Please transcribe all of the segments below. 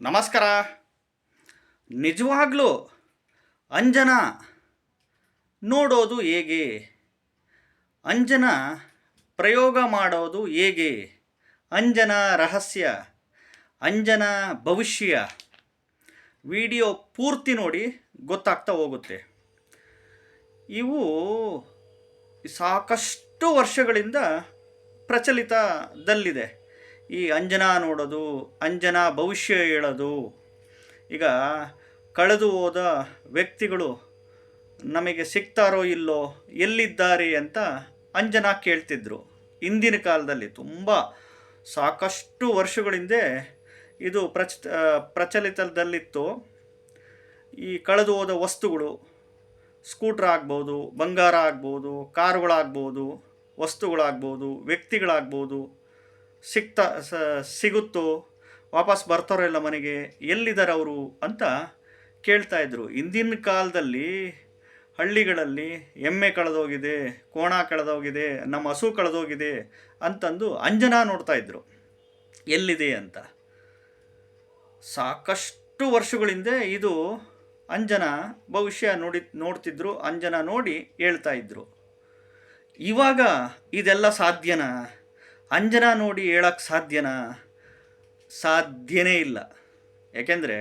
ನಮಸ್ಕಾರ. ನಿಜವಾಗ್ಲೂ ಅಂಜನಾ ನೋಡೋದು ಹೇಗೆ, ಅಂಜನಾ ಪ್ರಯೋಗ ಮಾಡೋದು ಹೇಗೆ, ಅಂಜನಾ ರಹಸ್ಯ, ಅಂಜನಾ ಭವಿಷ್ಯ ವಿಡಿಯೋ ಪೂರ್ತಿ ನೋಡಿ ಗೊತ್ತಾಗ್ತಾ ಹೋಗುತ್ತೆ. ಇವು ಸಾಕಷ್ಟು ವರ್ಷಗಳಿಂದ ಪ್ರಚಲಿತದಲ್ಲಿದೆ. ಈ ಅಂಜನಾ ನೋಡೋದು, ಅಂಜನಾ ಭವಿಷ್ಯ ಹೇಳೋದು. ಈಗ ಕಳೆದು ಹೋದ ವ್ಯಕ್ತಿಗಳು ನಮಗೆ ಸಿಗ್ತಾರೋ ಇಲ್ಲೋ, ಎಲ್ಲಿದ್ದಾರೆ ಅಂತ ಅಂಜನಾ ಕೇಳ್ತಿದ್ರು. ಇಂದಿನ ಕಾಲದಲ್ಲಿ ತುಂಬ ಸಾಕಷ್ಟು ವರ್ಷಗಳಿಂದೆ ಇದು ಪ್ರಚಲಿತದಲ್ಲಿತ್ತು. ಈ ಕಳೆದು ಹೋದ ವಸ್ತುಗಳು, ಸ್ಕೂಟ್ರ್ ಆಗ್ಬೋದು, ಬಂಗಾರ ಆಗ್ಬೋದು, ಕಾರುಗಳಾಗ್ಬೋದು, ವಸ್ತುಗಳಾಗ್ಬೋದು, ವ್ಯಕ್ತಿಗಳಾಗ್ಬೋದು, ಸಿಗುತ್ತೋ, ವಾಪಸ್ ಬರ್ತಾರೋ ಇಲ್ಲ ಮನೆಗೆ, ಎಲ್ಲಿದ್ದಾರೆ ಅವರು ಅಂತ ಕೇಳ್ತಾಯಿದ್ರು. ಇಂದಿನ ಕಾಲದಲ್ಲಿ ಹಳ್ಳಿಗಳಲ್ಲಿ ಎಮ್ಮೆ ಕಳೆದೋಗಿದೆ, ಕೋಣ ಕಳೆದೋಗಿದೆ, ನಮ್ಮ ಹಸು ಕಳೆದೋಗಿದೆ ಅಂತಂದು ಅಂಜನಾ ನೋಡ್ತಾಯಿದ್ರು ಎಲ್ಲಿದೆ ಅಂತ. ಸಾಕಷ್ಟು ವರ್ಷಗಳಿಂದ ಇದು ಅಂಜನಾ ಭವಿಷ್ಯ ನೋಡ್ತಿದ್ರು, ಅಂಜನಾ ನೋಡಿ ಹೇಳ್ತಾ ಇದ್ರು. ಇವಾಗ ಇದೆಲ್ಲ ಸಾಧ್ಯನಾ? ಅಂಜನಾ ನೋಡಿ ಹೇಳಕ್ಕೆ ಸಾಧ್ಯನಾ? ಸಾಧ್ಯನೇ ಇಲ್ಲ. ಯಾಕೆಂದರೆ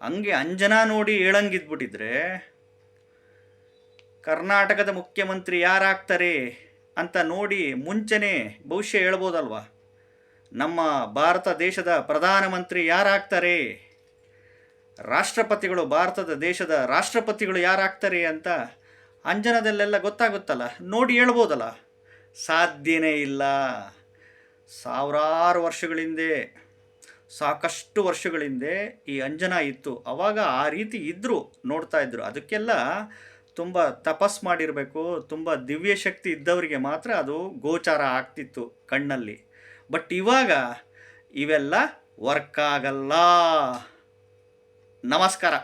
ಹಂಗೆ ಅಂಜನಾ ನೋಡಿ ಹೇಳಂಗಿದ್ಬಿಟ್ಟಿದ್ರೆ ಕರ್ನಾಟಕದ ಮುಖ್ಯಮಂತ್ರಿ ಯಾರಾಗ್ತಾರೆ ಅಂತ ನೋಡಿ ಮುಂಚೆನೇ ಭವಿಷ್ಯ ಹೇಳ್ಬೋದಲ್ವ. ನಮ್ಮ ಭಾರತ ದೇಶದ ಪ್ರಧಾನಮಂತ್ರಿ ಯಾರಾಗ್ತಾರೆ, ರಾಷ್ಟ್ರಪತಿಗಳು, ಭಾರತದ ದೇಶದ ರಾಷ್ಟ್ರಪತಿಗಳು ಯಾರಾಗ್ತಾರೆ ಅಂತ ಅಂಜನಾದಲ್ಲೆಲ್ಲ ಗೊತ್ತಾಗುತ್ತಲ್ಲ, ನೋಡಿ ಹೇಳ್ಬೋದಲ್ಲ. ಸಾಧ್ಯನೇ ಇಲ್ಲ. ಸಾವಿರಾರು ವರ್ಷಗಳಿಂದೆ, ಸಾಕಷ್ಟು ವರ್ಷಗಳಿಂದೆ ಈ ಅಂಜನಾ ಇತ್ತು. ಆವಾಗ ಆ ರೀತಿ ಇದ್ದರು, ನೋಡ್ತಾಯಿದ್ರು. ಅದಕ್ಕೆಲ್ಲ ತುಂಬ ತಪಸ್ ಮಾಡಿರಬೇಕು, ತುಂಬ ದಿವ್ಯ ಶಕ್ತಿ ಇದ್ದವರಿಗೆ ಮಾತ್ರ ಅದು ಗೋಚಾರ ಆಗ್ತಿತ್ತು ಕಣ್ಣಲ್ಲಿ. ಬಟ್ ಇವಾಗ ಇವೆಲ್ಲ ವರ್ಕ್ ಆಗಲ್ಲ. ನಮಸ್ಕಾರ.